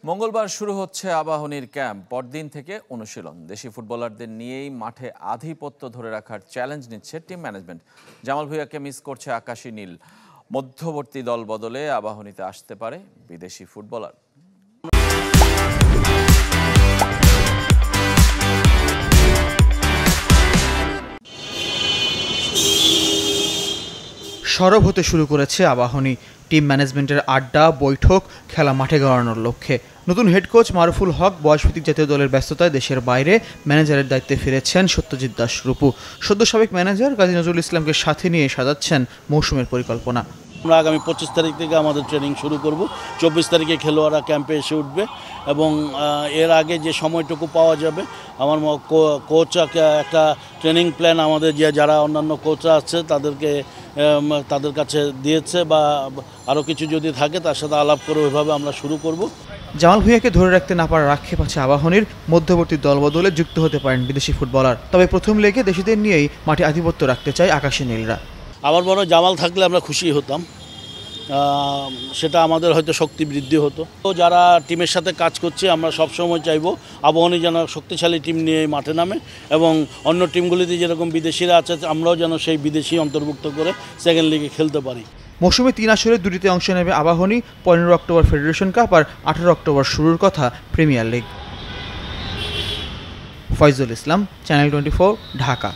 মঙ্গলবার শুরু হচ্ছে আবাহনীর ক্যাম্প। পরদিন থেকে অনুশীলন। দেশি ফুটবলারদের নিয়েই মাঠে আধিপত্য ধরে রাখার চ্যালেঞ্জ নিচ্ছে টিম ম্যানেজমেন্ট। জামাল ভুঁইয়াকে মিস করছে আকাশী নীল। মধ্যবর্তী দল বদলে আবাহনীতে আসতে পারে বিদেশি ফুটবলার। সরব হতে শুরু করেছে আবাহনী। টিম ম্যানেজমেন্টের আড্ডা, বৈঠক, খেলা মাঠে গড়ানোর লক্ষ্যে। নতুন হেড কোচ মারুফুল হক বয়সভিত্তিক জাতীয় দলের ব্যস্ততায় দেশের বাইরে ম্যানেজারের দায়িত্বে ফিরেছেন সত্যজিৎ দাস রূপু। সদ্য সাবেক ম্যানেজার কাজী নজরুল ইসলামকে সাথে নিয়ে সাজাচ্ছেন মৌসুমের পরিকল্পনা। আমরা আগামী 25 তারিখ থেকে আমাদের ট্রেনিং শুরু করব। 24 তারিখে খেলোয়াড়রা ক্যাম্পে এসে উঠবে এবং এর আগে যে সময়টুকু পাওয়া যাবে আমার কোচ একটা ট্রেনিং প্ল্যান আমাদের যারা অন্যান্য কোচরা আছে তাদের কাছে দিয়েছে, বা আরও কিছু যদি থাকে তার সাথে আলাপ করে ওইভাবে আমরা শুরু করব। জামাল ভুঁইয়াকে ধরে রাখতে না পারার আক্ষেপ আছে আবাহনীর। মধ্যবর্তী দলবদলে যুক্ত হতে পারেন বিদেশি ফুটবলার। তবে প্রথম লেগে দেশিদের নিয়েই মাঠে আধিপত্য রাখতে চায় আকাশী নীলরা। আমার মনে হয় জামাল থাকলে আমরা খুশি হতাম, সেটা আমাদের হয়তো শক্তি বৃদ্ধি হতো। তো যারা টিমের সাথে কাজ করছে আমরা সবসময় চাইবো আবাহনী যেন শক্তিশালী টিম নিয়ে মাঠে নামে এবং অন্য টিমগুলিতে যেরকম বিদেশিরা আছে আমরাও যেন সেই বিদেশি অন্তর্ভুক্ত করে সেকেন্ড লিগে খেলতে পারি। মৌসুমে 3 আসরে দুটিতে অংশ নেবে আবাহনী। 15 অক্টোবর ফেডারেশন কাপ আর 18 অক্টোবর শুরুর কথা প্রিমিয়ার লিগ। ফয়জুল ইসলাম, চ্যানেল 24, ঢাকা।